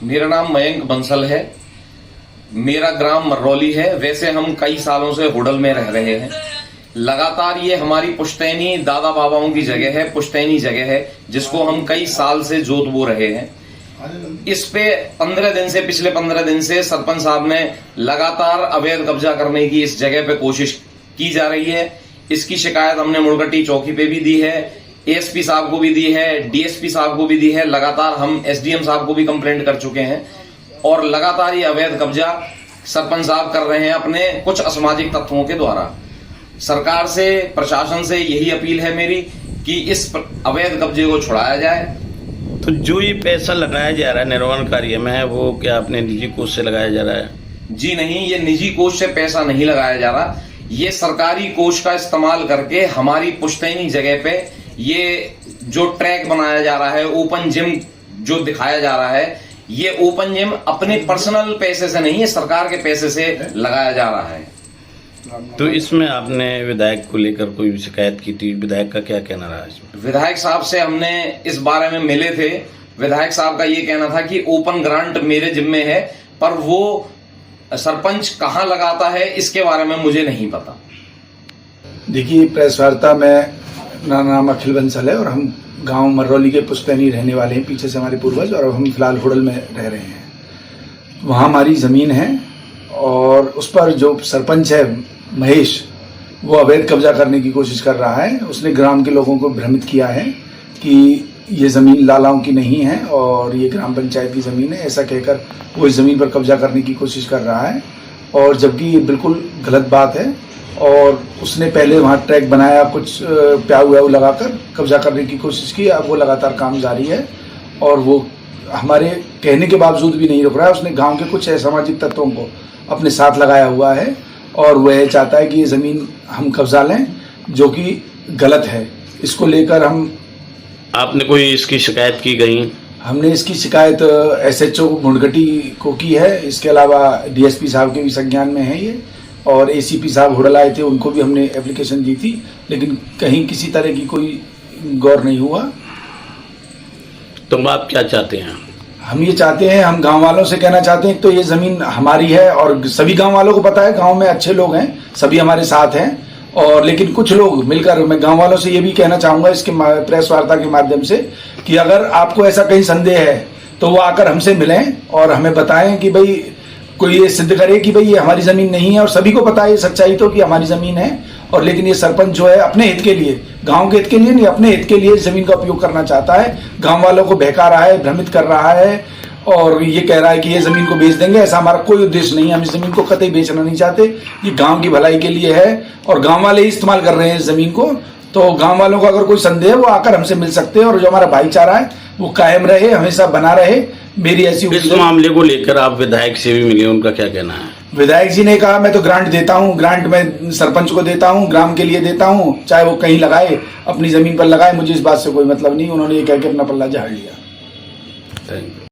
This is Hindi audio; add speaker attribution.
Speaker 1: मेरा नाम मयंक बंसल है। मेरा ग्राम मर्रौली है। वैसे हम कई सालों से होडल में रह रहे हैं। लगातार ये हमारी पुश्तैनी दादा बाबाओं की जगह है, पुश्तैनी जगह है, जिसको हम कई साल से जोत बो रहे हैं। इस पे 15 दिन से, पिछले 15 दिन से सरपंच साहब ने लगातार अवैध कब्जा करने की इस जगह पे कोशिश की जा रही है। इसकी शिकायत हमने मुड़गट्टी चौकी पे भी दी है, एएसपी साहब को भी दी है, डीएसपी साहब को भी दी है। लगातार हम एसडीएम साहब को भी कंप्लेंट कर चुके हैं और लगातार ये अवैध कब्जा सरपंच साहब कर रहे हैं अपने कुछ असामाजिक तत्वों के द्वारा। सरकार से, प्रशासन से यही अपील है मेरी कि इस अवैध कब्जे को छुड़ाया जाए।
Speaker 2: तो जो ये पैसा लगाया जा रहा है निर्माण कार्य में, वो क्या अपने निजी कोष से लगाया जा रहा है?
Speaker 1: जी नहीं, ये निजी कोष से पैसा नहीं लगाया जा रहा। ये सरकारी कोष का इस्तेमाल करके हमारी पुश्तैनी जगह पे ये जो ट्रैक बनाया जा रहा है, ओपन जिम जो दिखाया जा रहा है, ये ओपन जिम अपने पर्सनल पैसे से नहीं है, सरकार के पैसे से लगाया जा रहा है।
Speaker 2: तो इसमें आपने विधायक को लेकर कोई शिकायत की थी? विधायक का क्या कहना रहा इसमें?
Speaker 1: विधायक साहब से हमने इस बारे में मिले थे। विधायक साहब का ये कहना था कि ओपन ग्रांट मेरे जिम्मे है, पर वो सरपंच कहाँ लगाता है इसके बारे में मुझे नहीं पता।
Speaker 3: देखिए, प्रेस वार्ता में मेरा नाम अखिल बंसल है और हम गांव मर्रौली के पुश्तैनी रहने वाले हैं, पीछे से हमारे पूर्वज, और हम फिलहाल होडल में रह रहे हैं। वहाँ हमारी ज़मीन है और उस पर जो सरपंच है महेश, वो अवैध कब्जा करने की कोशिश कर रहा है। उसने ग्राम के लोगों को भ्रमित किया है कि ये ज़मीन लालाओं की नहीं है और ये ग्राम पंचायत की ज़मीन है, ऐसा कहकर वो इस ज़मीन पर कब्जा करने की कोशिश कर रहा है, और जबकि ये बिल्कुल गलत बात है। और उसने पहले वहाँ ट्रैक बनाया, कुछ प्याऊ व्याऊ लगाकर कब्जा करने की कोशिश की। अब वो लगातार काम जारी है और वो हमारे कहने के बावजूद भी नहीं रुक रहा है। उसने गांव के कुछ असामाजिक तत्वों को अपने साथ लगाया हुआ है और वह चाहता है कि ये ज़मीन हम कब्जा लें, जो कि गलत है। इसको लेकर हम
Speaker 2: आपने कोई इसकी शिकायत की गई?
Speaker 3: हमने इसकी शिकायत एसएचओ मुड़गट्टी को की है। इसके अलावा डीएसपी साहब के भी संज्ञान में है ये, और एसीपी साहब होडल आए थे, उनको भी हमने एप्लीकेशन दी थी, लेकिन कहीं किसी तरह की कोई गौर नहीं हुआ।
Speaker 2: तो आप क्या चाहते हैं?
Speaker 3: हम ये चाहते हैं, हम गांव वालों से कहना चाहते हैं, तो ये ज़मीन हमारी है और सभी गांव वालों को पता है। गांव में अच्छे लोग हैं, सभी हमारे साथ हैं, और लेकिन कुछ लोग मिलकर, मैं गांव वालों से ये भी कहना चाहूँगा इसके प्रेस वार्ता के माध्यम से कि अगर आपको ऐसा कहीं संदेह है तो वो आकर हमसे मिलें और हमें बताएं कि भाई कोई ये सिद्ध करे कि भाई ये हमारी ज़मीन नहीं है। और सभी को पता है ये सच्चाई तो कि हमारी ज़मीन है, और लेकिन ये सरपंच जो है अपने हित के लिए, गांव के हित के लिए नहीं, अपने हित के लिए ज़मीन का उपयोग करना चाहता है। गांव वालों को बहका रहा है, भ्रमित कर रहा है और ये कह रहा है कि ये ज़मीन को बेच देंगे। ऐसा हमारा कोई उद्देश्य नहीं है। हम इस ज़मीन को कतई बेचना नहीं चाहते। ये गांव की भलाई के लिए है और गांव वाले ही इस्तेमाल कर रहे हैं इस ज़मीन को। तो गांव वालों को अगर कोई संदेह है वो आकर हमसे मिल सकते हैं, और जो हमारा भाईचारा है वो कायम रहे, हमेशा बना रहे। मेरी ऐसी
Speaker 2: इस मामले को लेकर आप विधायक से भी मिले, उनका क्या कहना है?
Speaker 3: विधायक जी ने कहा मैं तो ग्रांट देता हूँ, ग्रांट मैं सरपंच को देता हूँ, ग्राम के लिए देता हूँ, चाहे वो कहीं लगाए, अपनी ज़मीन पर लगाए, मुझे इस बात से कोई मतलब नहीं। उन्होंने ये कह के अपना पल्ला झाड़ लिया।
Speaker 2: Thank you.